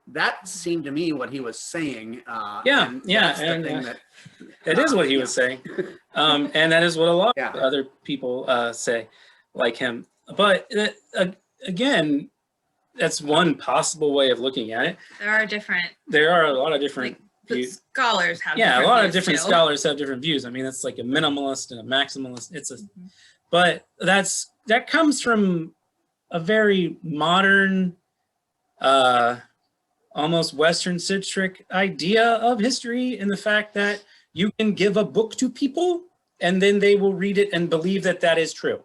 that seemed to me what he was saying. And that is what he was saying. And that is what a lot of other people say, like him. But again, that's one possible way of looking at it. There are a lot of different views. Scholars have a lot of different scholars have different views. I mean, it's like a minimalist and a maximalist. But that comes from a very modern, almost Western-centric idea of history, in the fact that you can give a book to people and then they will read it and believe that that is true.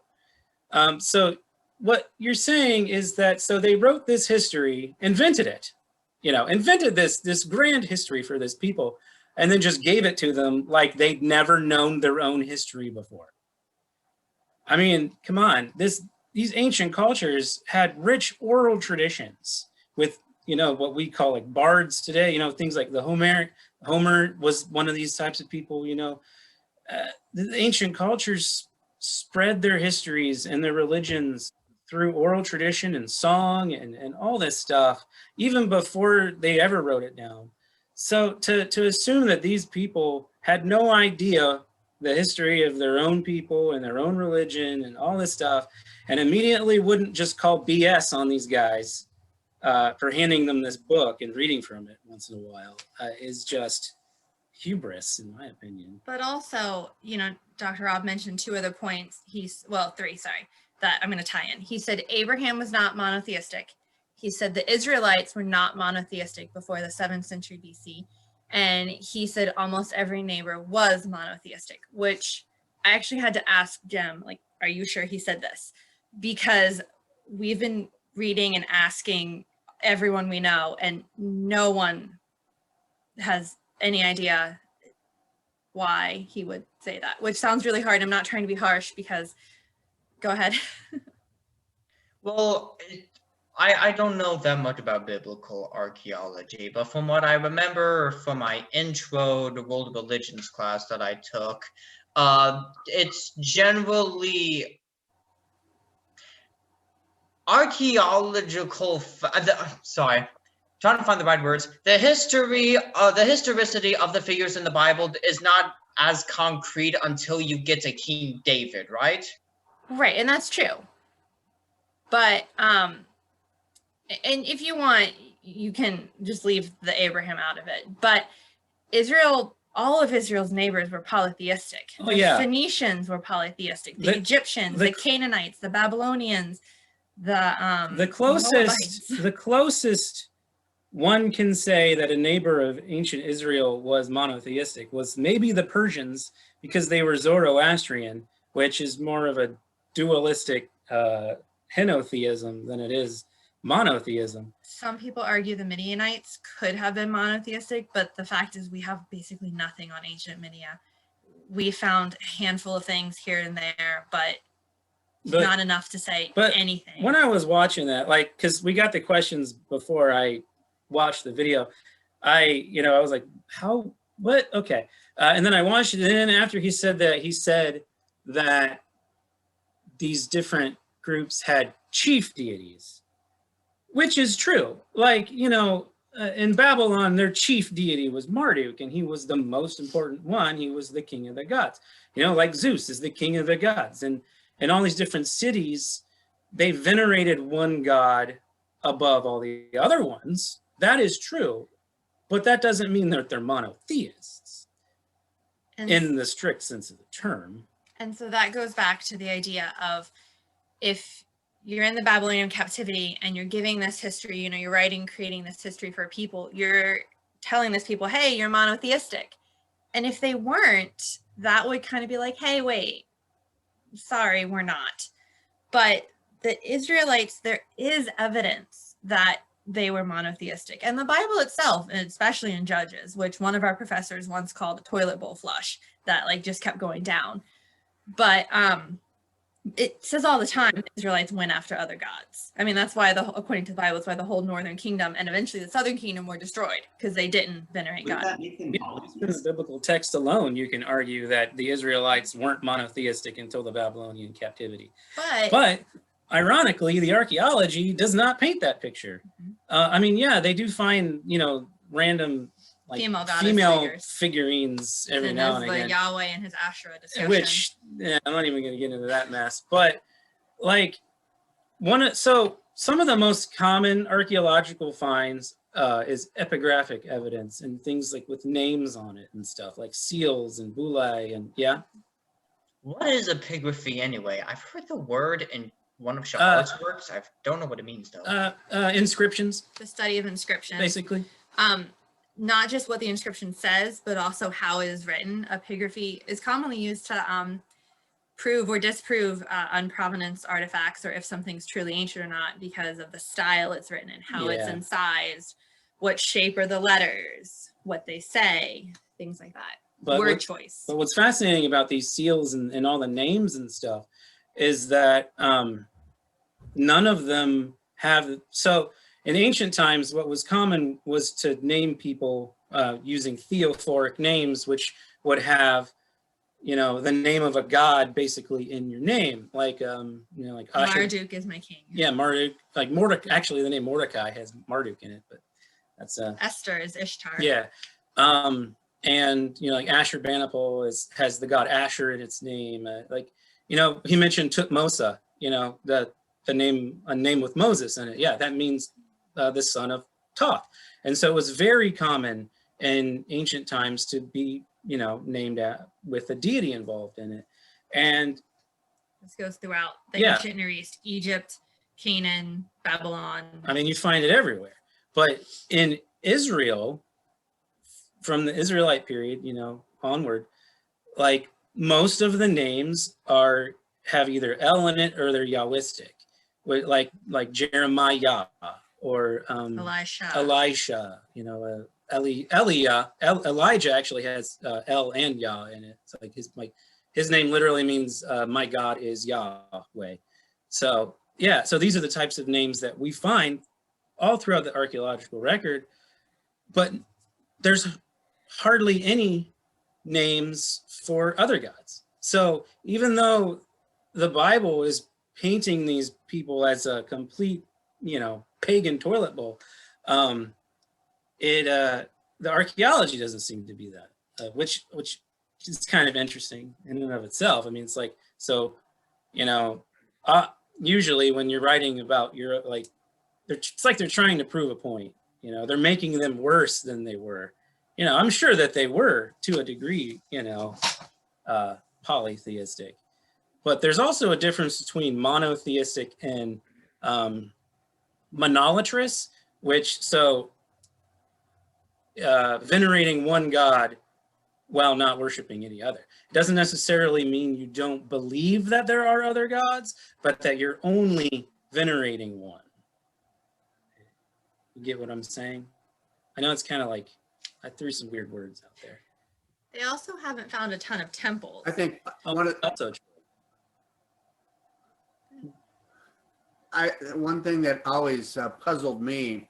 So what you're saying is that, so they wrote this history, invented it, invented this grand history for this people, and then just gave it to them like they'd never known their own history before. I mean, come on, these ancient cultures had rich oral traditions with, what we call like bards today, things like Homer was one of these types of people, the ancient cultures spread their histories and their religions through oral tradition and song and all this stuff, even before they ever wrote it down. So to assume that these people had no idea the history of their own people and their own religion and all this stuff, and immediately wouldn't just call BS on these guys for handing them this book and reading from it once in a while is just hubris, in my opinion. But also, Dr. Rob mentioned two other points. Three, sorry, that I'm going to tie in. He said Abraham was not monotheistic. He said the Israelites were not monotheistic before the 7th century BC. And he said almost every neighbor was monotheistic, which I actually had to ask Jem, like, are you sure he said this? Because we've been reading and asking everyone we know, and no one has any idea why he would say that, which sounds really hard. I'm not trying to be harsh because, go ahead. Well, I don't know that much about biblical archaeology, but from what I remember from my intro to world religions class that I took, it's generally archaeological, trying to find the right words. The historicity of the figures in the Bible is not as concrete until you get to King David, right? Right, and that's true. But, and if you want, you can just leave the Abraham out of it. But Israel, all of Israel's neighbors were polytheistic. Oh, the Phoenicians were polytheistic. The Egyptians, the Canaanites, the Babylonians, the closest one can say that a neighbor of ancient Israel was monotheistic was maybe the Persians, because they were Zoroastrian, which is more of a dualistic henotheism than it is monotheism. Some people argue the Midianites could have been monotheistic, but the fact is we have basically nothing on ancient Midia. We found a handful of things here and there, but not enough to say anything. When I was watching that, like, because we got the questions before I watched the video, I was like, what? Okay. And then I watched it, and then after he said that these different groups had chief deities, which is true. Like, in Babylon, their chief deity was Marduk, and he was the most important one. He was the king of the gods. Like Zeus is the king of the gods. And in all these different cities, they venerated one god above all the other ones. That is true. But that doesn't mean that they're monotheists in the strict sense of the term. And so that goes back to the idea of, if you're in the Babylonian captivity and you're giving this history, you're writing, creating this history for people, you're telling this people, hey, you're monotheistic. And if they weren't, that would kind of be like, hey, wait, sorry, we're not. But the Israelites, there is evidence that they were monotheistic. And the Bible itself, and especially in Judges, which one of our professors once called a toilet bowl flush, that just kept going down. But it says all the time the Israelites went after other gods. I mean, that's why, according to the Bible, that's why the whole northern kingdom and eventually the southern kingdom were destroyed, because they didn't venerate God. In the biblical text alone, you can argue that the Israelites weren't monotheistic until the Babylonian captivity. But ironically, the archaeology does not paint that picture. I mean, yeah, they do find, you know, random like Female goddess figurines every and now there's and the again. Yahweh and his Asherah discussion. Which, yeah, I'm not even going to get into that mess. But like some of the most common archaeological finds is epigraphic evidence and things like with names on it and stuff like seals and bullae and yeah. What is epigraphy anyway? I've heard the word in one of Shahar's works. I don't know what it means though. Inscriptions. The study of inscriptions. Basically. Not just what the inscription says, but also how it is written. Epigraphy is commonly used to prove or disprove unprovenance artifacts, or if something's truly ancient or not, because of the style it's written in, how it's incised, what shape are the letters, what they say, things like that. But word choice. But what's fascinating about these seals and all the names and stuff is that none of them have, so in ancient times, what was common was to name people using theophoric names, which would have, you know, the name of a god basically in your name, like, you know, like Marduk is my king. Yeah, Marduk, like Mordecai, actually the name Mordecai has Marduk in it, but that's Esther is Ishtar. Yeah. And, you know, like Ashurbanipal has the god Ashur in its name. Like, you know, he mentioned Tutmosa, you know, a name with Moses in it. Yeah, that means the son of Thoth. And so it was very common in ancient times to be, you know, named with a deity involved in it. And this goes throughout the ancient Near East, Egypt, Canaan, Babylon. I mean, you find it everywhere. But in Israel, from the Israelite period, you know, onward, like most of the names have either El in it or they're Yahwistic, like Jeremiah or Elisha, you know, Elijah actually has El and Yah in it. So like his name literally means my God is Yahweh. So yeah, so these are the types of names that we find all throughout the archaeological record, but there's hardly any names for other gods. So even though the Bible is painting these people as a complete, you know, pagan toilet bowl, the archaeology doesn't seem to be that, which is kind of interesting in and of itself. I mean, it's like, so, you know, usually when you're writing about Europe, like, it's like they're trying to prove a point, you know, they're making them worse than they were. You know, I'm sure that they were to a degree, you know, polytheistic, but there's also a difference between monotheistic and monolatrous, which, so venerating one God while not worshiping any other. It doesn't necessarily mean you don't believe that there are other gods, but that you're only venerating one. You get what I'm saying? I know it's kind of like, I threw some weird words out there. They also haven't found a ton of temples. I think Also true. one thing that always puzzled me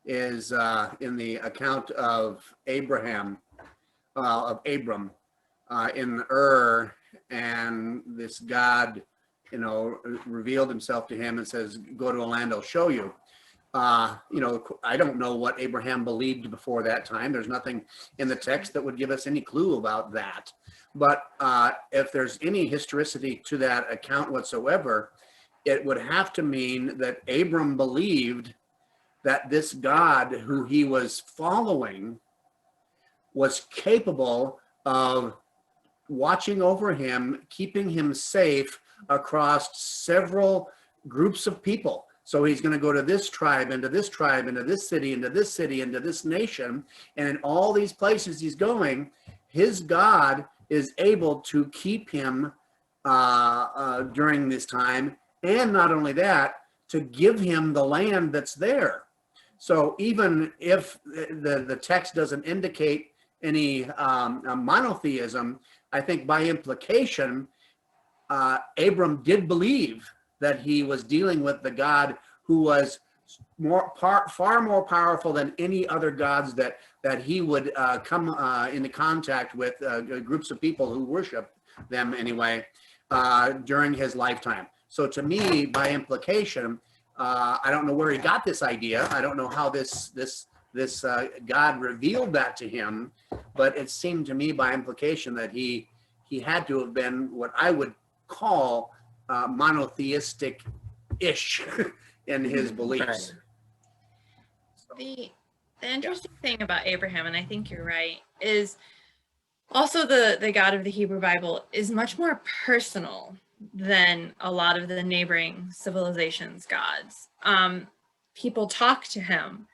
is in the account of Abram in Ur, and this God, you know, revealed himself to him and says, go to a land I'll show you. You know, I don't know what Abraham believed before that time. There's nothing in the text that would give us any clue about that. But if there's any historicity to that account whatsoever, it would have to mean that Abram believed that this God who he was following was capable of watching over him, keeping him safe across several groups of people. So he's going to go to this tribe, into this tribe, into this city, into this city, into this nation. And in all these places he's going, his God is able to keep him during this time. And not only that, to give him the land that's there. So even if the text doesn't indicate any monotheism, I think by implication, Abram did believe that he was dealing with the God who was far more powerful than any other gods that he would come into contact with groups of people who worship them anyway during his lifetime. So to me, by implication, I don't know where he got this idea. I don't know how this God revealed that to him, but it seemed to me by implication that he had to have been what I would call monotheistic-ish in his beliefs. The interesting thing about Abraham, and I think you're right, is also the God of the Hebrew Bible is much more personal than a lot of the neighboring civilizations' gods. People talk to him,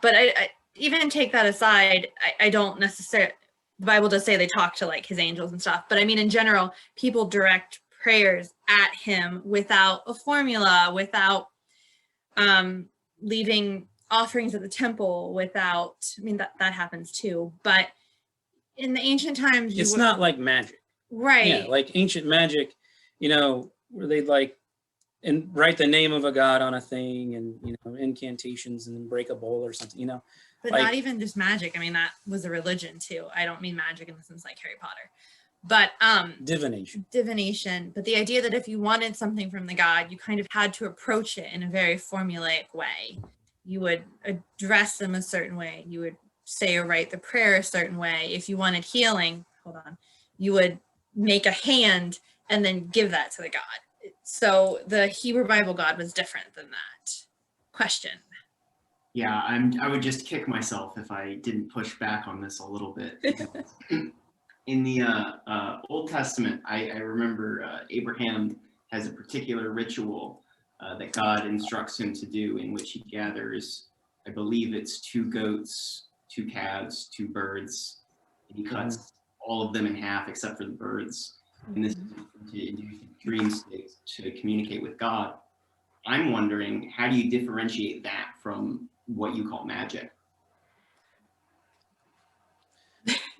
but I even take that aside, I don't necessarily, the Bible does say they talk to like his angels and stuff, but I mean, in general, people direct prayers at him without a formula, without leaving offerings at the temple, without, I mean, that happens too, but in the ancient times, It's not like magic. right? Yeah, like ancient magic, where they'd like and write the name of a god on a thing, and incantations, and then break a bowl or something. But like, not even just magic. I mean, that was a religion too. I don't mean magic in the sense like Harry Potter, but divination. But the idea that if you wanted something from the god, you kind of had to approach it in a very formulaic way. You would address them a certain way. You would say or write the prayer a certain way. If you wanted healing, you would make a hand and then give that to the god. So the Hebrew Bible God was different than that. Question. Yeah, I would just kick myself if I didn't push back on this a little bit. In the Old Testament, I remember Abraham has a particular ritual that God instructs him to do, in which he gathers, I believe it's 2 goats, 2 calves, 2 birds, and he cuts all of them in half except for the birds. And this is to induce dream states to communicate with God. I'm wondering, how do you differentiate that from what you call magic?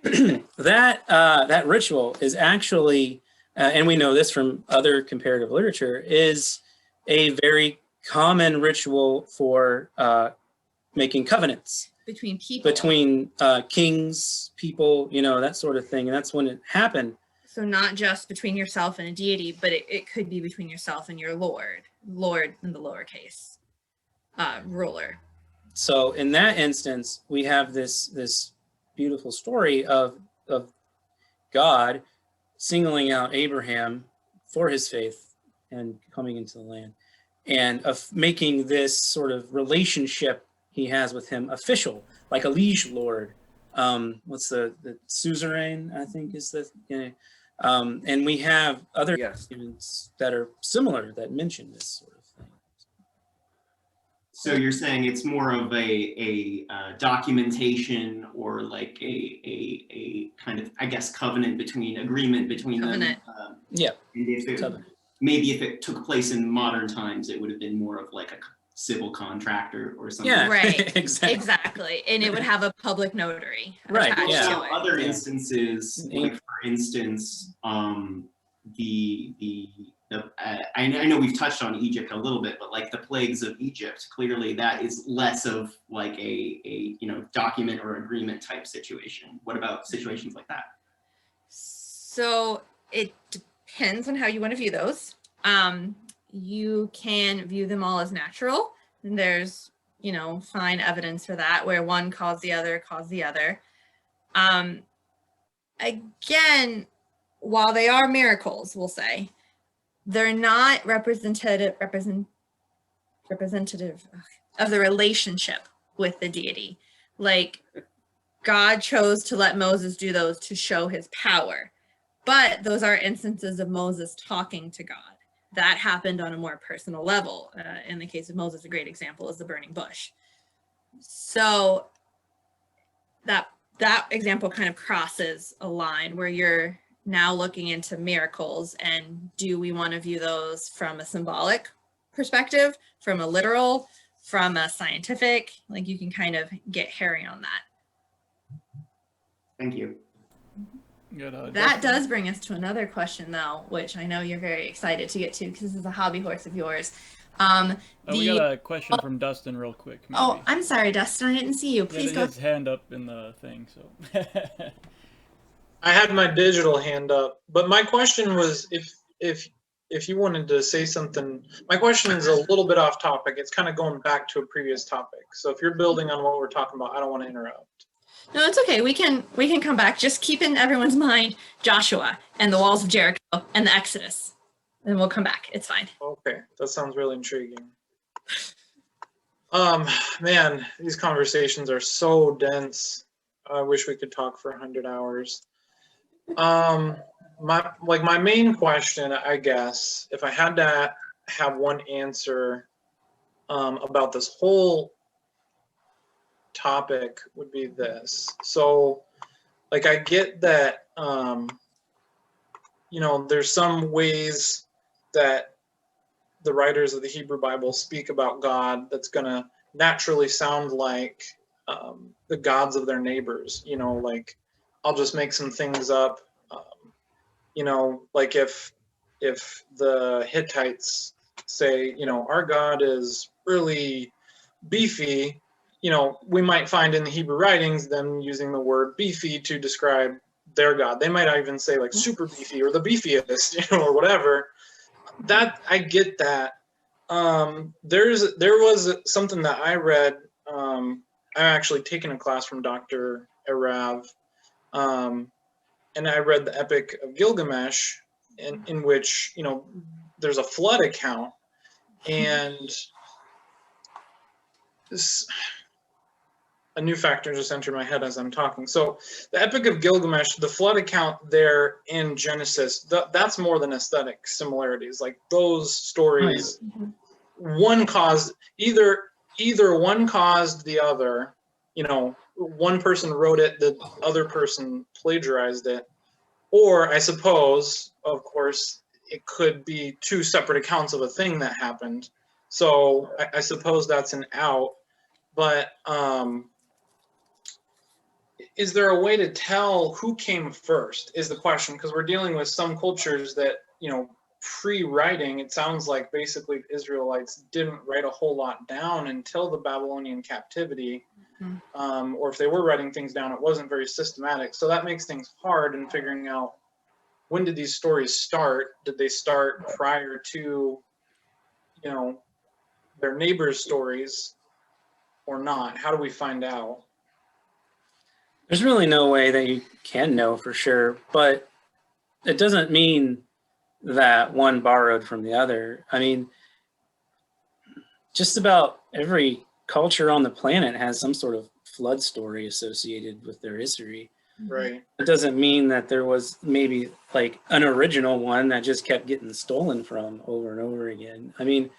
That ritual is actually, and we know this from other comparative literature, is a very common ritual for making covenants Between people. between kings, people, that sort of thing. And that's when it happened. So not just between yourself and a deity, but it could be between yourself and your Lord in the lowercase, ruler. So in that instance, we have this beautiful story of God singling out Abraham for his faith and coming into the land, and of making this sort of relationship he has with him official, like a liege lord. What's the suzerain, I think is the, and we have other documents that are similar that mention this sort of thing. So you're saying it's more of a documentation, or like a kind of, I guess, agreement between Covenant. them. Yeah. And maybe if it took place in modern times, it would have been more of like a civil contractor or something. Yeah, right. exactly. And it would have a public notary. Right, attached yeah. to it. Other instances, like for instance, I know we've touched on Egypt a little bit, but like the plagues of Egypt, clearly that is less of like a document or agreement type situation. What about situations like that? So it depends on how you want to view those. You can view them all as natural, and there's fine evidence for that, where one caused the other. Again, while they are miracles, we'll say, they're not representative of the relationship with the deity. Like, God chose to let Moses do those to show his power, but those are instances of Moses talking to God. That happened on a more personal level. In the case of Moses, a great example is the burning bush. So that example kind of crosses a line where you're now looking into miracles, and do we want to view those from a symbolic perspective, from a literal, from a scientific? Like, you can kind of get hairy on that. Thank you. Good, that does bring us to another question, though, which I know you're very excited to get to, because this is a hobby horse of yours. We got a question from Dustin real quick. Maybe. Oh, I'm sorry, Dustin. I didn't see you. Please go. His hand up in the thing, so. I had my digital hand up, but my question was, if if you wanted to say something, my question is a little bit off topic. It's kind of going back to a previous topic. So if you're building on what we're talking about, I don't want to interrupt. No, it's okay. We can come back. Just keep in everyone's mind Joshua and the walls of Jericho and the Exodus. And we'll come back. It's fine. Okay, that sounds really intriguing. Man, these conversations are so dense. I wish we could talk for 100 hours. My main question, I guess, if I had to have one answer about this whole topic, would be this. So, like, I get that, you know, there's some ways that the writers of the Hebrew Bible speak about God that's going to naturally sound like the gods of their neighbors. You know, like, I'll just make some things up. You know, like if the Hittites say, you know, our God is really beefy, you know, we might find in the Hebrew writings them using the word beefy to describe their God. They might even say like super beefy or the beefiest, you know, or whatever. That, I get that. There was something that I read. I'm actually taking a class from Dr. Arav, and I read the Epic of Gilgamesh, in which, you know, there's a flood account, and this, a new factor just entered my head as I'm talking. So the Epic of Gilgamesh, the flood account there in Genesis, that's more than aesthetic similarities. Like those stories, one caused either one caused the other. You know, one person wrote it, the other person plagiarized it, or I suppose, of course, it could be two separate accounts of a thing that happened. So I suppose that's an out. But is there a way to tell who came first is the question, because we're dealing with some cultures that, you know, pre-writing, it sounds like basically the Israelites didn't write a whole lot down until the Babylonian captivity. Or if they were writing things down, it wasn't very systematic. So that makes things hard in figuring out, when did these stories start? Did they start prior to, you know, their neighbors' stories or not? How do we find out? There's really no way that you can know for sure, but it doesn't mean that one borrowed from the other. I mean, just about every culture on the planet has some sort of flood story associated with their history. Right. It doesn't mean that there was maybe like an original one that just kept getting stolen from over and over again. I mean,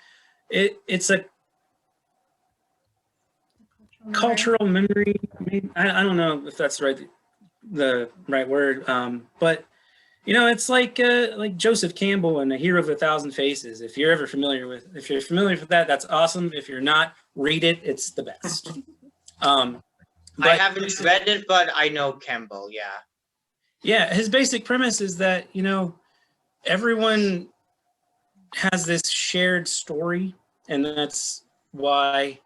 it's a cultural memory. I mean, I don't know if that's the right word, but you know, it's like Joseph Campbell and A Hero of a Thousand Faces. If you're familiar with that, that's awesome. If you're not, read it. It's the best. I haven't read it, but I know Campbell. Yeah. Yeah, his basic premise is that, you know, everyone has this shared story, and that's why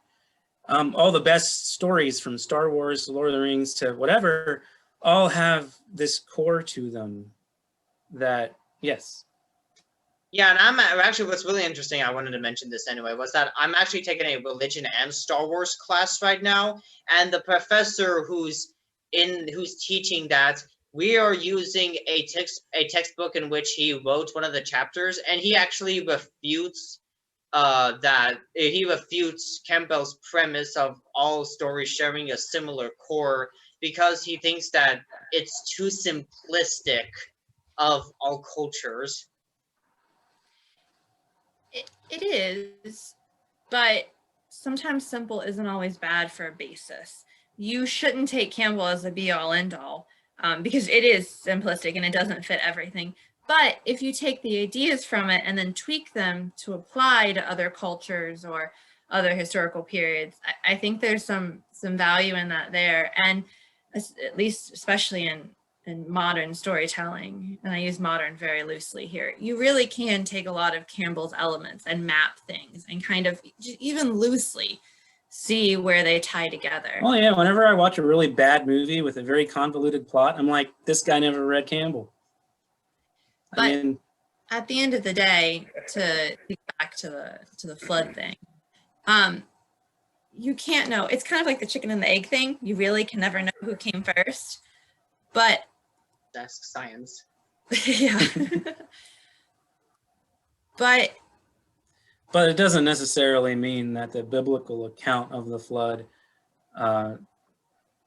all the best stories, from Star Wars to Lord of the Rings to whatever, all have this core to them. That, yes. Yeah, and I'm actually, what's really interesting, I wanted to mention this anyway, was that I'm actually taking a religion and Star Wars class right now, and the professor who's teaching that, we are using a textbook in which he wrote one of the chapters, and he actually refutes Campbell's premise of all stories sharing a similar core, because he thinks that it's too simplistic of all cultures. It is, but sometimes simple isn't always bad for a basis. You shouldn't take Campbell as a be-all end-all, because it is simplistic and it doesn't fit everything. But if you take the ideas from it and then tweak them to apply to other cultures or other historical periods, I think there's some value in that there. And at least, especially in modern storytelling, and I use modern very loosely here, you really can take a lot of Campbell's elements and map things and kind of even loosely see where they tie together. Oh yeah, whenever I watch a really bad movie with a very convoluted plot, I'm like, this guy never read Campbell. I mean, at the end of the day, to get back to the flood thing, you can't know. It's kind of like the chicken and the egg thing. You really can never know who came first. But Desk science. yeah. but But it doesn't necessarily mean that the biblical account of the flood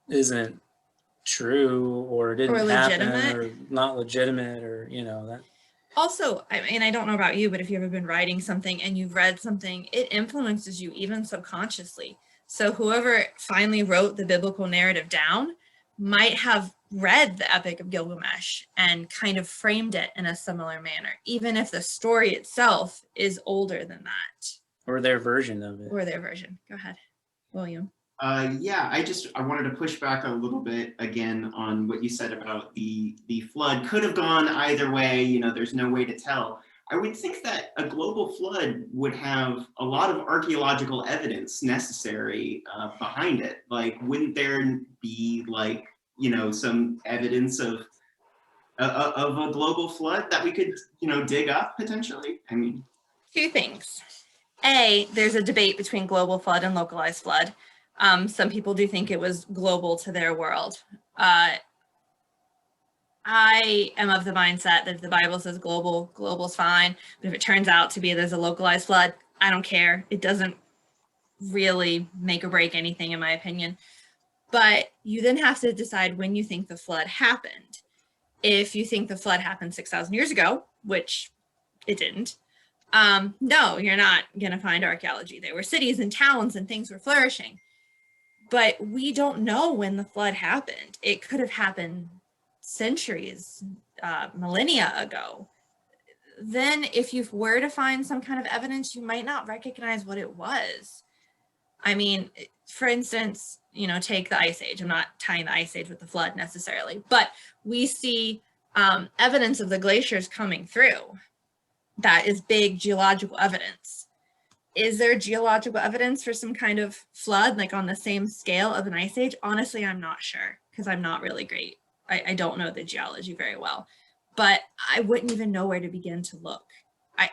isn't true or didn't happen legitimate. or not legitimate or, you know, that. Also, I mean, I don't know about you, but if you've ever been writing something and you've read something, it influences you even subconsciously. So whoever finally wrote the biblical narrative down might have read the Epic of Gilgamesh and kind of framed it in a similar manner, even if the story itself is older than that. Or their version of it. Or their version. Go ahead, William. Yeah, I wanted to push back a little bit again on what you said about the flood could have gone either way. You know, there's no way to tell. I would think that a global flood would have a lot of archaeological evidence necessary behind it. Like, wouldn't there be like, you know, some evidence of a global flood that we could, you know, dig up potentially? I mean, Two things. A, there's a debate between global flood and localized flood. Some people do think it was global to their world. I am of the mindset that if the Bible says global, global's fine. But if it turns out to be there's a localized flood, I don't care. It doesn't really make or break anything, in my opinion. But you then have to decide when you think the flood happened. If you think the flood happened 6,000 years ago, which it didn't, no, you're not going to find archaeology. There were cities and towns and things were flourishing. But we don't know when the flood happened. It could have happened centuries, millennia ago. Then if you were to find some kind of evidence, you might not recognize what it was. I mean, for instance, you know, take the Ice Age. I'm not tying the Ice Age with the flood necessarily, but we see evidence of the glaciers coming through. That is big geological evidence. Is there geological evidence for some kind of flood, like on the same scale of an ice age? Honestly, I'm not sure because I'm not really great. I don't know the geology very well, but I wouldn't even know where to begin to look.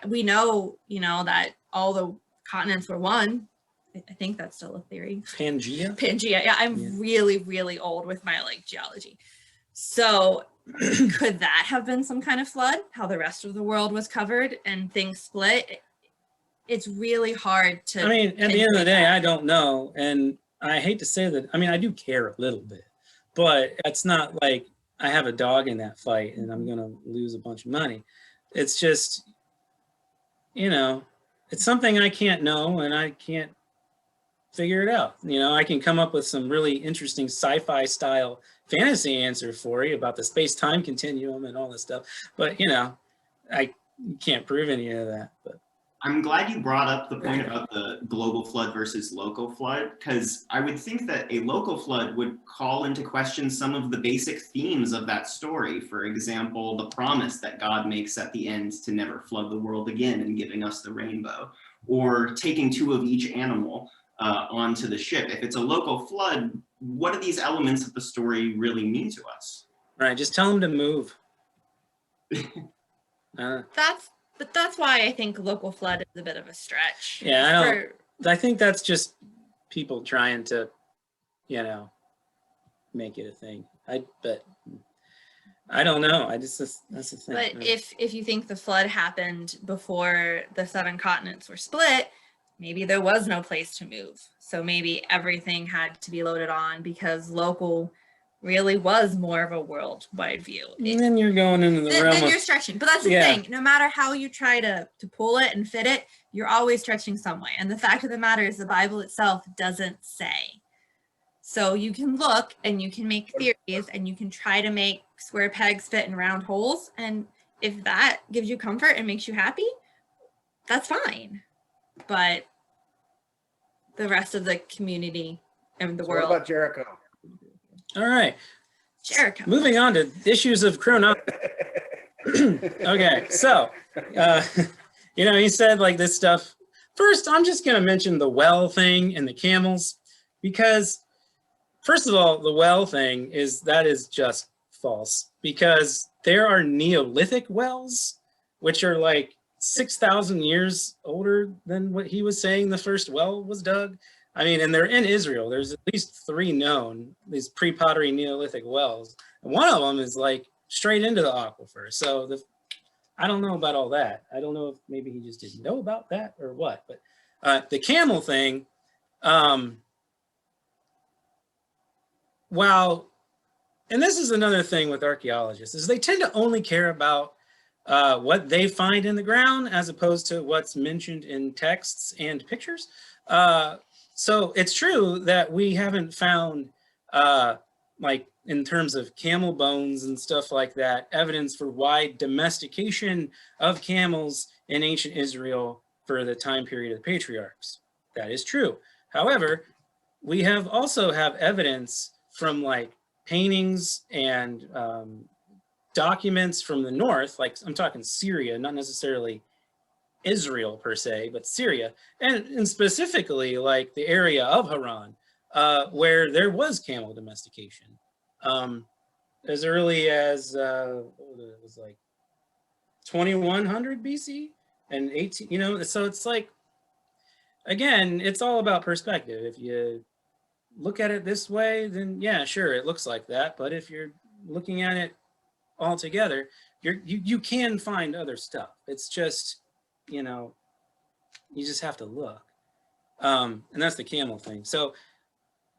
We know, you know, that all the continents were one. I think that's still a theory. Pangea? Pangea. Yeah, I'm really, really old with my like geology. So could that have been some kind of flood? How the rest of the world was covered and things split? It's really hard to. I mean, at the end of the day, I don't know. And I hate to say that. I mean, I do care a little bit, but it's not like I have a dog in that fight and I'm going to lose a bunch of money. It's just, you know, it's something I can't know and I can't figure it out. You know, I can come up with some really interesting sci-fi style fantasy answer for you about the space-time continuum and all this stuff. But, you know, I can't prove any of that. But I'm glad you brought up the point about the global flood versus local flood, because I would think that a local flood would call into question some of the basic themes of that story. For example, the promise that God makes at the end to never flood the world again and giving us the rainbow, or taking two of each animal onto the ship. If it's a local flood, what do these elements of the story really mean to us? right, just tell them to move. That's why I think local flood is a bit of a stretch. Yeah, I think that's just people trying to, you know, make it a thing. But I don't know. That's the thing. But if you think the flood happened before the 7 continents were split, maybe there was no place to move. So maybe everything had to be loaded on because local really was more of a worldwide view. And then you're going into the realm then of, you're stretching. But that's the thing. No matter how you try to pull it and fit it, you're always stretching some way. And the fact of the matter is the Bible itself doesn't say. So you can look and you can make theories and you can try to make square pegs fit in round holes. And if that gives you comfort and makes you happy, that's fine. But the rest of the community and the world. What about Jericho? all right. Jericho. Moving on to issues of chronology. Okay, so, you know, he said like this stuff. First, I'm just going to mention the well thing and the camels, because first of all, the well thing is just false, because there are Neolithic wells which are like 6,000 years older than what he was saying the first well was dug. I mean, and they're in Israel. There's at least 3 known, these pre-pottery Neolithic wells. And one of them is like straight into the aquifer. So I don't know about all that. I don't know if maybe he just didn't know about that or what. But the camel thing, while, and this is another thing with archaeologists, is they tend to only care about what they find in the ground as opposed to what's mentioned in texts and pictures. So it's true that we haven't found, like in terms of camel bones and stuff like that, evidence for wide domestication of camels in ancient Israel for the time period of the patriarchs. That is true. However, we also have evidence from like paintings and documents from the north, like I'm talking Syria, not necessarily Israel per se, but Syria, and specifically like the area of Haran, where there was camel domestication. As early as, it was like 2100 BC and 18, you know, so it's like, again, it's all about perspective. If you look at it this way, then yeah, sure, it looks like that. But if you're looking at it all together, you can find other stuff. It's just, you know, you just have to look. And that's the camel thing. So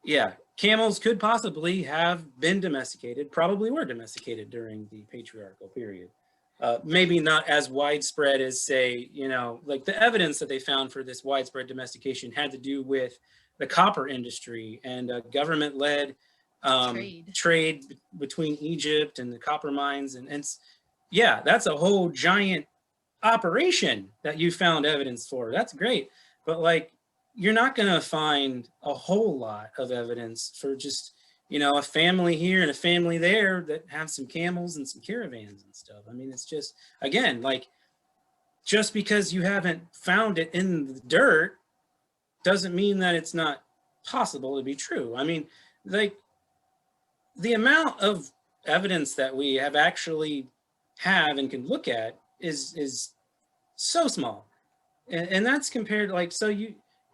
yeah, camels could possibly have been domesticated, probably were domesticated during the patriarchal period. Maybe not as widespread as, say, you know, like the evidence that they found for this widespread domestication had to do with the copper industry and government-led trade between Egypt and the copper mines. And yeah, that's a whole giant operation that you found evidence for. That's great. But like, you're not going to find a whole lot of evidence for just, you know, a family here and a family there that have some camels and some caravans and stuff. I mean, it's just, again, like, just because you haven't found it in the dirt doesn't mean that it's not possible to be true. I mean, like, the amount of evidence that we have actually have and can look at is so small. And that's compared, like, so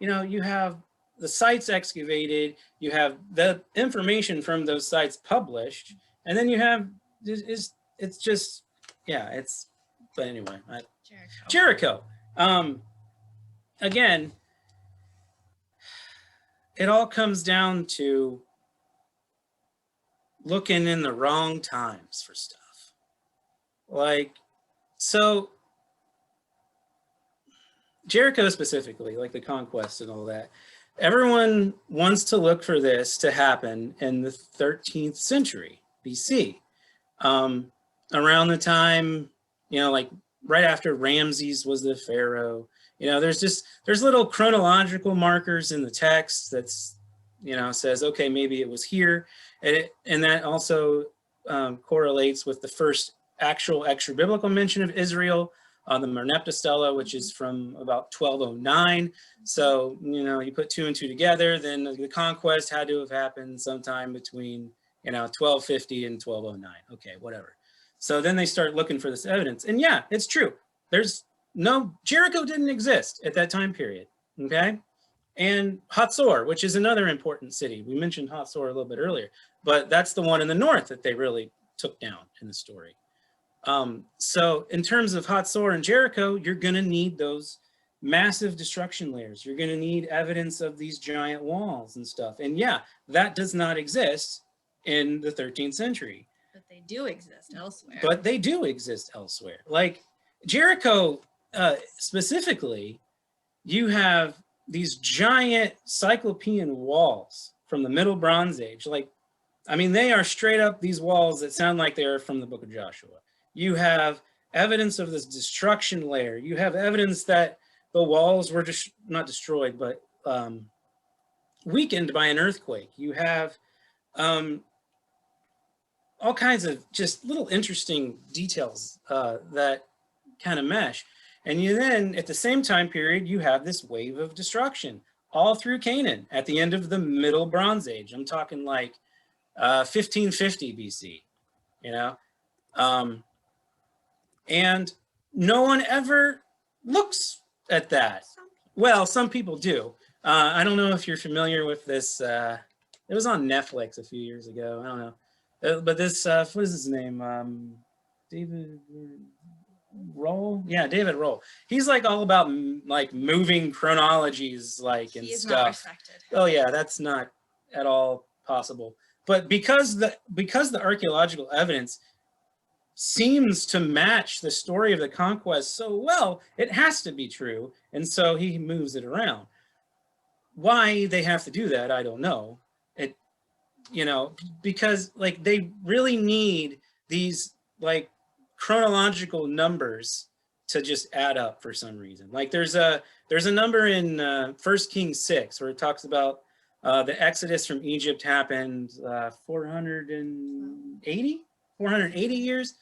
you know, you have the sites excavated, you have the information from those sites published, and then you have, it's just, yeah, it's, but anyway, Jericho. Again, it all comes down to looking in the wrong times for stuff. Like, so Jericho specifically, like the conquest and all that, everyone wants to look for this to happen in the 13th century BC. Around the time, you know, like right after Ramses was the pharaoh, you know, there's little chronological markers in the text that's, you know, says, okay, maybe it was here. And that also correlates with the first actual extra biblical mention of Israel on the Merneptah Stela, which is from about 1209. So, you know, you put 2 and 2 together, then the conquest had to have happened sometime between, you know, 1250 and 1209. Okay, whatever. So then they start looking for this evidence. And yeah, it's true. Jericho didn't exist at that time period, okay? And Hatzor, which is another important city. We mentioned Hatzor a little bit earlier, but that's the one in the north that they really took down in the story. So in terms of Hatzor and Jericho, you're going to need those massive destruction layers. You're going to need evidence of these giant walls and stuff. And yeah, that does not exist in the 13th century. But they do exist elsewhere. But they do exist elsewhere. Like Jericho, specifically, you have these giant cyclopean walls from the Middle Bronze Age. Like, I mean, they are straight up these walls that sound like they are from the book of Joshua. You have evidence of this destruction layer. You have evidence that the walls were just not destroyed, but weakened by an earthquake. You have all kinds of just little interesting details that kind of mesh. And you then, at the same time period, you have this wave of destruction all through Canaan at the end of the Middle Bronze Age. I'm talking like 1550 BC, you know? And no one ever looks at that. Well, some people do. I don't know if you're familiar with this. It was on Netflix a few years ago. I don't know. But this, what is his name? David Roll? Yeah, David Roll. He's like all about like moving chronologies, like, and He is stuff. not respected. Oh yeah, that's not at all possible. But because the archaeological evidence seems to match the story of the conquest so well, it has to be true. And so he moves it around. Why they have to do that, I don't know. It, you know, because like they really need these like chronological numbers to just add up for some reason. Like there's a number in 1 Kings 6 where it talks about the Exodus from Egypt happened 480 years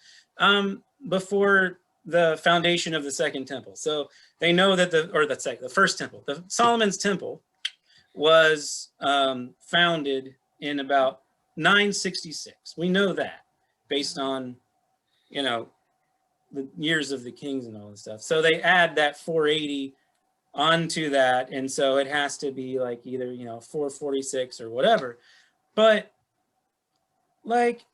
before the foundation of the second temple. So they know that the first temple, the Solomon's temple, was founded in about 966. We know that based on, you know, the years of the kings and all this stuff. So they add that 480 onto that, and so it has to be like either, you know, 446 or whatever. But like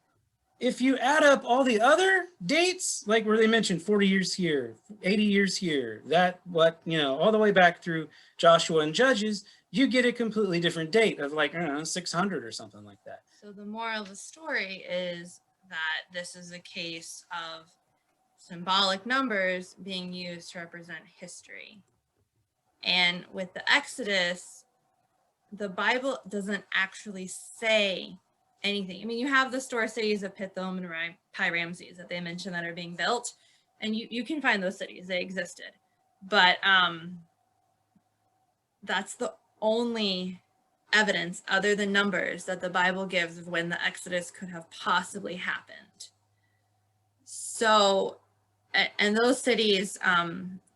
if you add up all the other dates, like where they mentioned 40 years here, 80 years here, that what, you know, all the way back through Joshua and Judges, you get a completely different date of like, I don't know, 600 or something like that. So the moral of the story is that this is a case of symbolic numbers being used to represent history. And with the Exodus, the Bible doesn't actually say anything. I mean, you have the store cities of Pithom and Pi Ramses that they mentioned that are being built, and you can find those cities, they existed. But that's the only evidence other than numbers that the Bible gives of when the Exodus could have possibly happened. So, and those cities,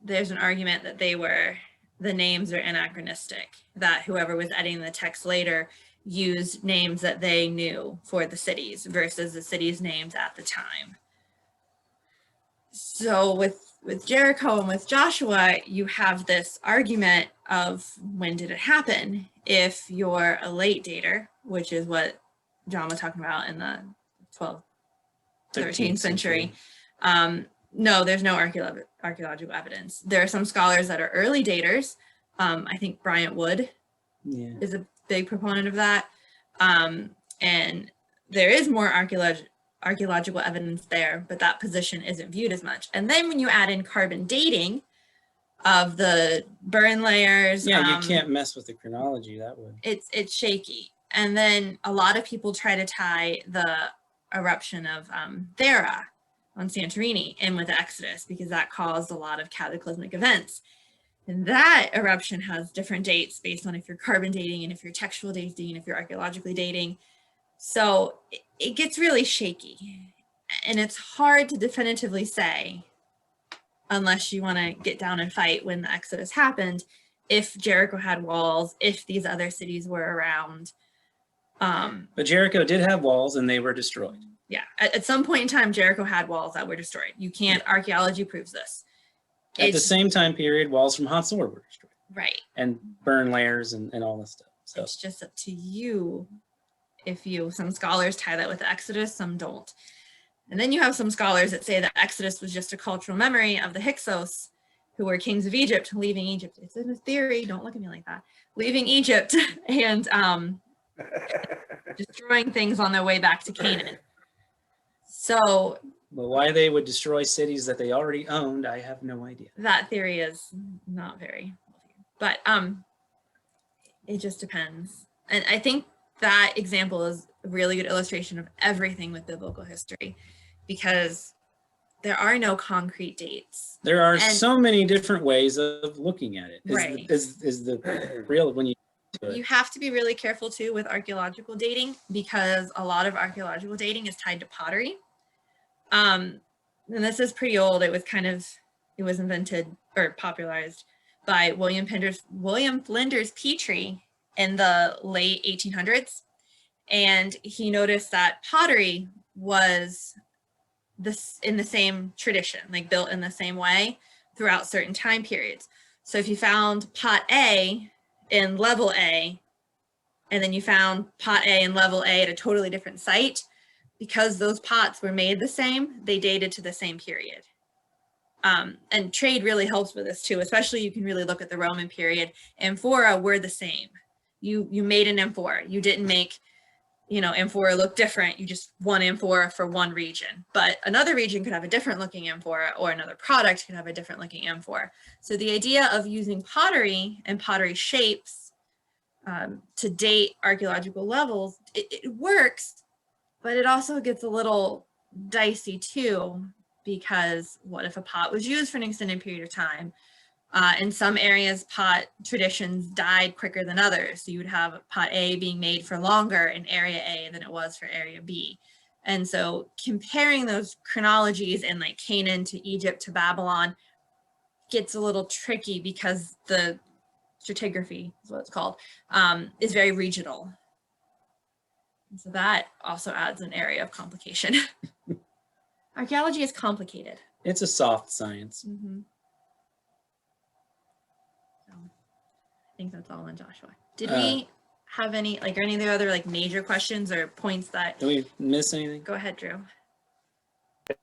there's an argument that the names are anachronistic, that whoever was editing the text later used names that they knew for the cities versus the cities' names at the time. So with Jericho and with Joshua, you have this argument of when did it happen? If you're a late dater, which is what John was talking about in the 12th, 13th century. No, there's no archaeological evidence. There are some scholars that are early daters. I think Bryant Wood is a big proponent of that. And there is more archaeological evidence there, but that position isn't viewed as much. And then when you add in carbon dating of the burn layers. Yeah, you can't mess with the chronology that way. It's shaky. And then a lot of people try to tie the eruption of Thera on Santorini in with the Exodus because that caused a lot of cataclysmic events. And that eruption has different dates based on if you're carbon dating and if you're textual dating and if you're archaeologically dating. So it gets really shaky. And it's hard to definitively say, unless you want to get down and fight when the Exodus happened, if Jericho had walls, if these other cities were around. But Jericho did have walls and they were destroyed. Yeah, at some point in time, Jericho had walls that were destroyed. You can't, archaeology proves this. At the same time period, walls from Hatzor were destroyed. Right. And burn layers and all this stuff. So it's just up to you. Some scholars tie that with the Exodus, some don't. And then you have some scholars that say that Exodus was just a cultural memory of the Hyksos, who were kings of Egypt, leaving Egypt. It's in a theory, don't look at me like that. Leaving Egypt and destroying things on their way back to Canaan. So, but why they would destroy cities that they already owned, I have no idea. That theory is not very, but it just depends. And I think that example is a really good illustration of everything with biblical history, because there are no concrete dates. There are so many different ways of looking at it. Right. Is the real when you do it. You have to be really careful too with archaeological dating, because a lot of archaeological dating is tied to pottery. And this is pretty old. It was invented or popularized by William Flinders Petrie in the late 1800s. And he noticed that pottery was this in the same tradition, like built in the same way throughout certain time periods. So if you found pot A in level A, and then you found pot A and level A at a totally different site, because those pots were made the same, they dated to the same period. And trade really helps with this too, especially you can really look at the Roman period. Amphora were the same. You made an amphora. You didn't make, amphora look different. You just one amphora for one region. But another region could have a different looking amphora, or another product could have a different looking amphora. So the idea of using pottery and pottery shapes to date archaeological levels, it works, but it also gets a little dicey too, because what if a pot was used for an extended period of time? In some areas, pot traditions died quicker than others. So you would have pot A being made for longer in area A than it was for area B. And so comparing those chronologies in like Canaan to Egypt to Babylon gets a little tricky, because the stratigraphy is what it's called, is very regional. And so that also adds an area of complication. Archaeology is complicated. It's a soft science. Mm-hmm. So, I think that's all on Joshua. Did we have any, are any of the other major questions or points that? Did we miss anything? Go ahead, Drew.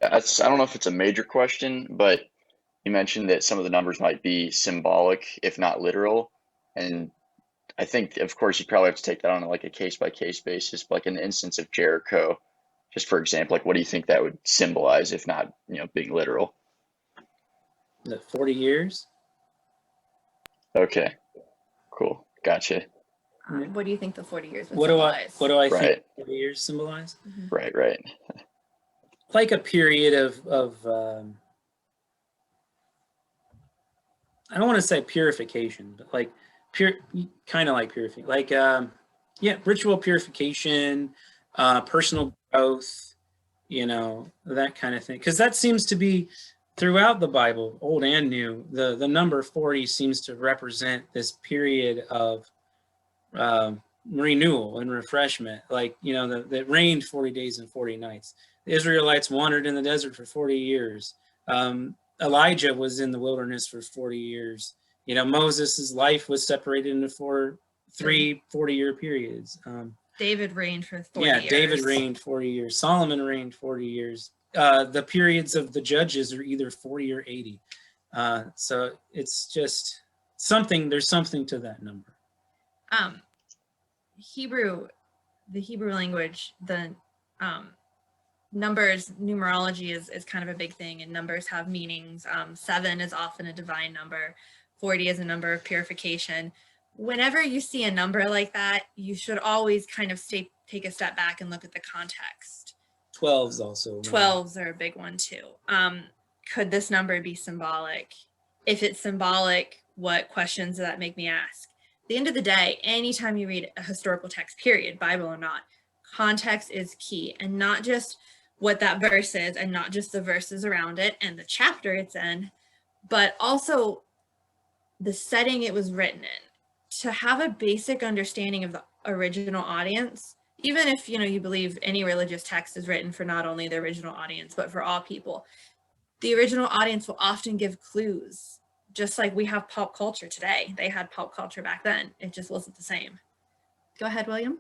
I don't know if it's a major question, but you mentioned that some of the numbers might be symbolic, if not literal. And I think, of course, you probably have to take that on a case-by-case basis. But an instance of Jericho, just for example, what do you think that would symbolize, if not, being literal? Is it 40 years? Okay, cool, gotcha. What do you think the 40 years would What symbolize? do I Right. think 40 years symbolize? Mm-hmm. Right. Like a period of I don't want to say purification, but kind of like purification, ritual purification, personal growth, that kind of thing. Because that seems to be throughout the Bible, Old and New. The number 40 seems to represent this period of renewal and refreshment. That rained 40 days and 40 nights. The Israelites wandered in the desert for 40 years. Elijah was in the wilderness for 40 years. Moses' life was separated into three 40-year periods. David reigned for 40 years. Yeah, David reigned 40 years. Solomon reigned 40 years. The periods of the judges are either 40 or 80. So it's just there's something to that number. The Hebrew language, the numbers, numerology is kind of a big thing, and numbers have meanings. 7 is often a divine number. 40 is a number of purification. Whenever you see a number like that, you should always kind of take a step back and look at the context. 12s also. 12s are a big one too. Could this number be symbolic? If it's symbolic, what questions does that make me ask? At the end of the day, anytime you read a historical text, period, Bible or not, context is key, and not just what that verse is, and not just the verses around it and the chapter it's in, but also the setting it was written in. To have a basic understanding of the original audience, even if you believe any religious text is written for not only the original audience, but for all people, the original audience will often give clues. Just like we have pop culture today, they had pop culture back then. It just wasn't the same. Go ahead, William.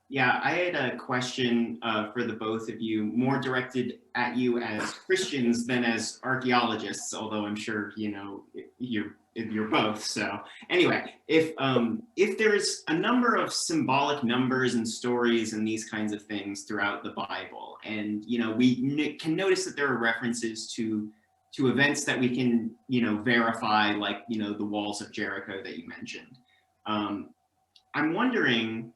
Yeah, I had a question for the both of you, more directed at you as Christians than as archaeologists, although I'm sure you're both. So anyway, if there's a number of symbolic numbers and stories and these kinds of things throughout the Bible, and we can notice that there are references to events that we can verify, like the Walls of Jericho that you mentioned. I'm wondering,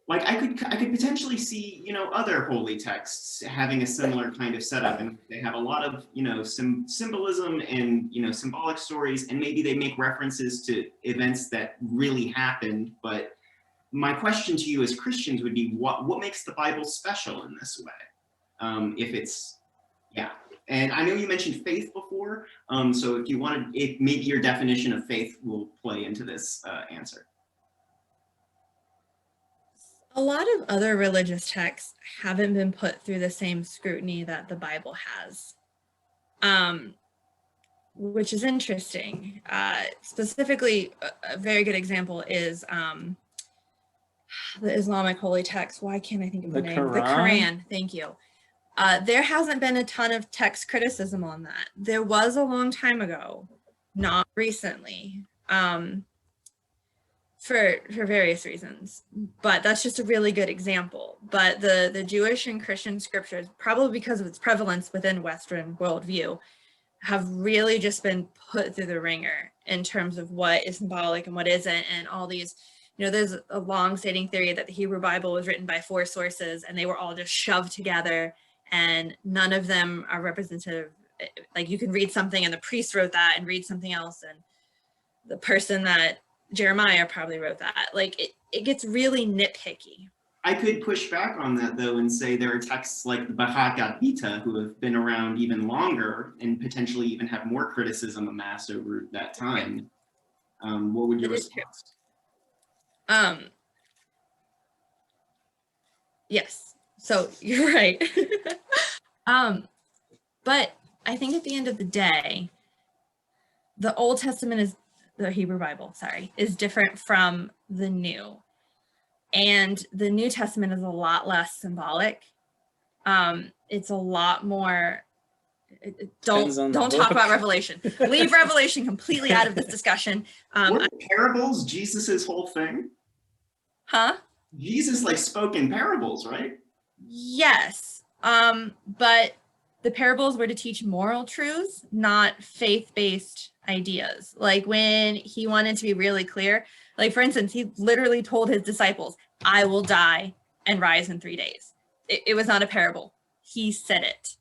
I could potentially see other holy texts having a similar kind of setup, and they have a lot of symbolism and symbolic stories, and maybe they make references to events that really happened. But my question to you as Christians would be, what makes the Bible special in this way? And I know you mentioned faith before, so if maybe your definition of faith will play into this answer. A lot of other religious texts haven't been put through the same scrutiny that the Bible has, which is interesting. Specifically, a very good example is the Islamic holy text. Why can't I think of the name? The Quran. Thank you. There hasn't been a ton of text criticism on that. There was a long time ago, not recently. For various reasons, but that's just a really good example. But the Jewish and Christian scriptures, probably because of its prevalence within Western worldview, have really just been put through the ringer in terms of what is symbolic and what isn't, and all these, there's a long-standing theory that the Hebrew Bible was written by 4 sources and they were all just shoved together, and none of them are representative. Like, you can read something and the priest wrote that, and read something else and the person that Jeremiah probably wrote that. Like, it gets really nitpicky. I could push back on that, though, and say there are texts like the Bhagavad Gita who have been around even longer and potentially even have more criticism amassed over that time. What would your response? Yes, so you're right. But I think at the end of the day, the Old Testament is the Hebrew Bible, is different from the New. And the New Testament is a lot less symbolic. It's a lot more, don't talk about Revelation. Leave Revelation completely out of this discussion. Were parables Jesus's whole thing? Huh? Jesus spoke in parables, right? Yes. But the parables were to teach moral truths, not faith-based ideas. Like, when he wanted to be really clear, like, for instance, he literally told his disciples, I will die and rise in 3 days. It was not a parable. He said it.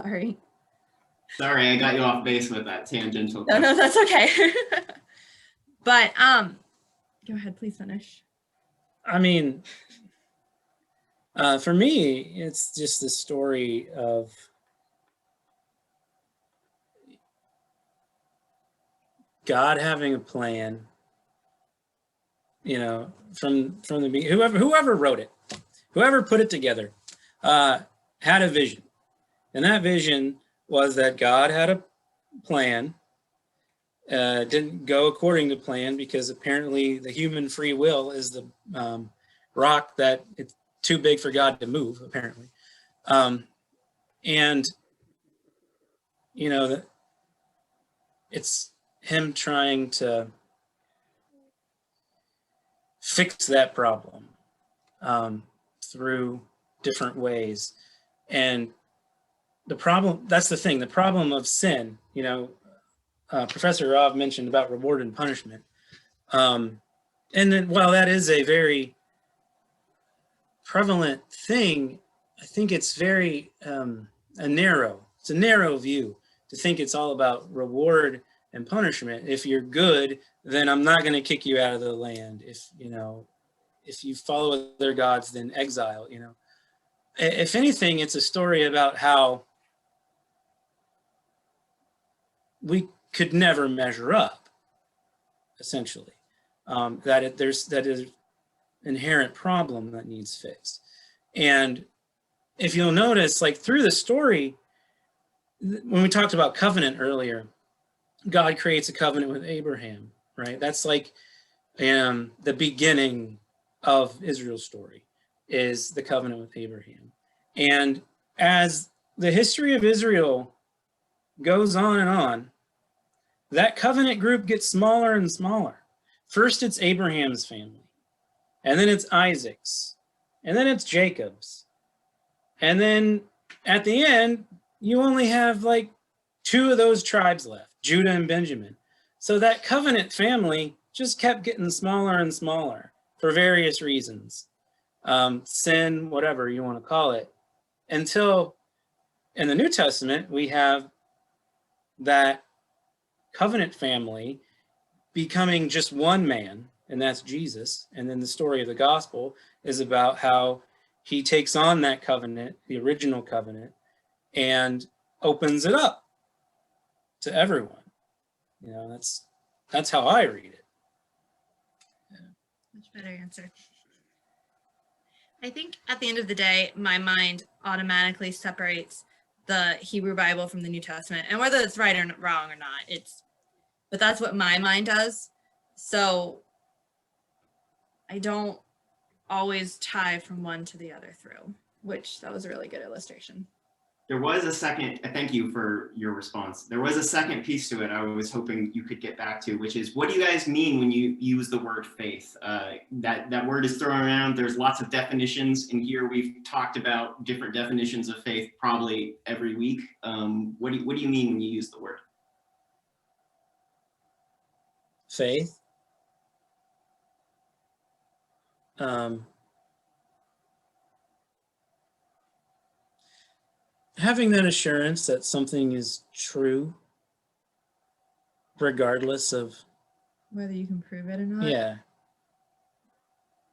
Sorry, I got you off base with that tangential question. No, that's okay. But go ahead, please finish. I mean, for me, it's just the story of God having a plan, from the beginning. Whoever wrote it, whoever put it together, had a vision. And that vision was that God had a plan. Didn't go according to plan, because apparently the human free will is the rock that it's too big for God to move, apparently. And it's him trying to fix that problem through different ways. And that's the thing, the problem of sin, Professor Arav mentioned about reward and punishment. And then, while that is a very prevalent thing, I think it's very a narrow view to think it's all about reward and punishment. If you're good, then I'm not going to kick you out of the land. If you follow other gods, then exile. If anything, it's a story about how we could never measure up, essentially. There's an inherent problem that needs fixed. And if you'll notice, through the story, when we talked about covenant earlier, God creates a covenant with Abraham, right? That's the beginning of Israel's story, is the covenant with Abraham. And as the history of Israel goes on and on, that covenant group gets smaller and smaller. First, it's Abraham's family, and then it's Isaac's, and then it's Jacob's. And then at the end, you only have 2 of those tribes left, Judah and Benjamin. So that covenant family just kept getting smaller and smaller for various reasons. Sin, whatever you want to call it, until in the New Testament, we have that covenant family becoming just one man, and that's Jesus. And then the story of the gospel is about how he takes on that covenant, the original covenant, and opens it up to everyone. That's That's how I read it. Much better answer. I think at the end of the day, my mind automatically separates the Hebrew Bible from the New Testament, and whether it's right or wrong or not, but that's what my mind does. So I don't always tie from one to the other through, which that was a really good illustration. There was a second, thank you for your response. There was a second piece to it I was hoping you could get back to, which is, what do you guys mean when you use the word faith? That word is thrown around. There's lots of definitions. In here, we've talked about different definitions of faith probably every week. What do you mean when you use the word? Faith. Having that assurance that something is true, regardless of Whether you can prove it or not. yeah,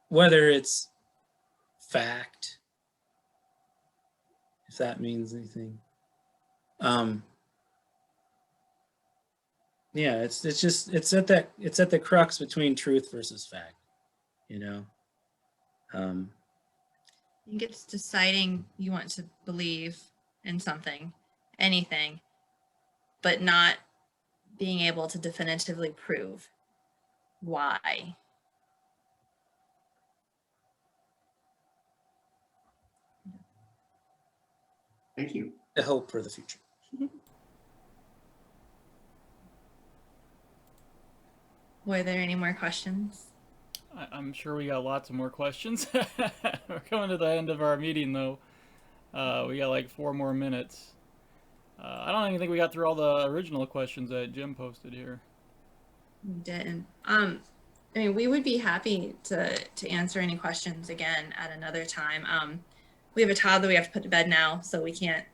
whether it's fact, if that means anything. Yeah, it's at the crux between truth versus fact, you know. I think it's deciding you want to believe in something, anything, but not being able to definitively prove why. Thank you. The hope for the future. Were there any more questions? I'm sure we got lots of more questions. We're coming to the end of our meeting, though. We got like 4 more minutes. I don't even think we got through all the original questions that Jim posted here. We didn't. I mean, we would be happy to answer any questions again at another time. We have a toddler we have to put to bed now, so we can't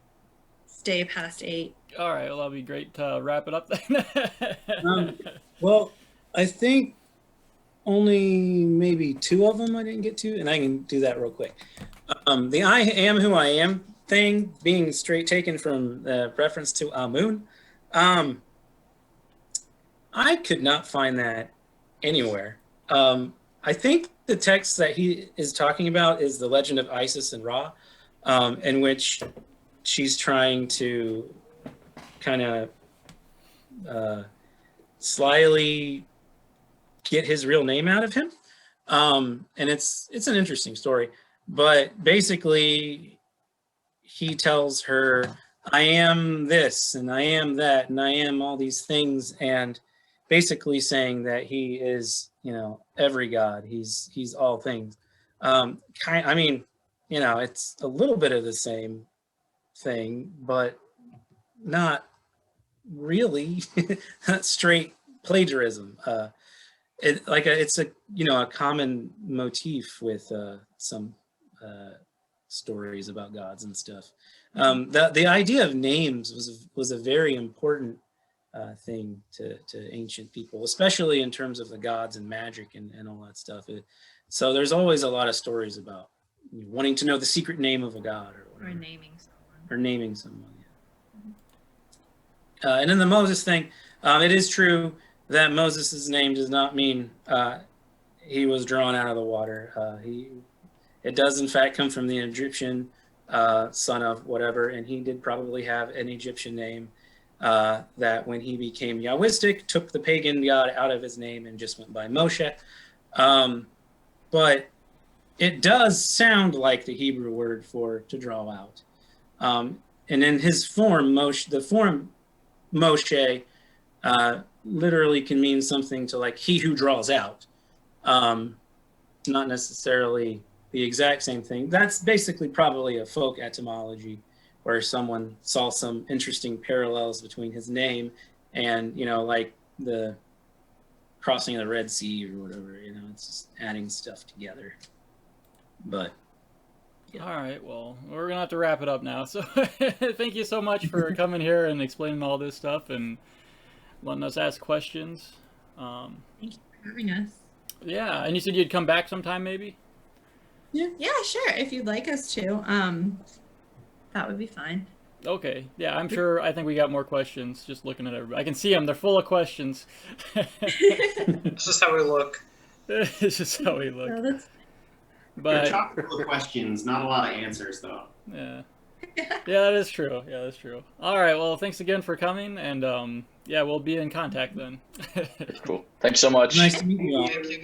stay past 8. All right, well, that'll be great to wrap it up then. Well, I think only maybe 2 of them I didn't get to, and I can do that real quick. The I am who I am thing being straight taken from the reference to Amun. I could not find that anywhere. I think the text that he is talking about is the legend of Isis and Ra, in which she's trying to kind of slyly get his real name out of him. And it's an interesting story, but basically he tells her, I am this and I am that and I am all these things, and basically saying that he is, you know, every god. He's all things. I mean, you know, it's a little bit of the same thing, but not really straight plagiarism. It's a, you know, a common motif with some stories about gods and stuff. The idea of names was a very important thing to ancient people, especially in terms of the gods and magic and all that stuff. So there's always a lot of stories about wanting to know the secret name of a god or whatever. Or naming someone. Yeah. And then the Moses thing, it is true that Moses' name does not mean he was drawn out of the water. It does in fact come from the Egyptian son of whatever, and he did probably have an Egyptian name that when he became Yahwistic, took the pagan god out of his name and just went by Moshe. But it does sound like the Hebrew word for to draw out. And in his form, the form Moshe literally can mean something to like he who draws out. Not necessarily the exact same thing. That's basically probably a folk etymology where someone saw some interesting parallels between his name and, you know, like the crossing of the Red Sea or whatever, you know, it's just adding stuff together. But yeah. All right, well, we're going to have to wrap it up now. So thank you so much for coming here and explaining all this stuff and letting us ask questions. Thank you for having us. Yeah, and you said you'd come back sometime maybe? Yeah, sure. If you'd like us to, that would be fine. Okay. Yeah, I'm sure. I think we got more questions just looking at everybody. I can see them. They're full of questions. It's just how we look. It's just how we No, look. that's They're But chock full of questions, not a lot of answers though. yeah. Yeah, that is true. Yeah, that's true. All right. Well, thanks again for coming, and yeah, we'll be in contact then. Cool. Thanks so much. Nice to meet you all. Thank you.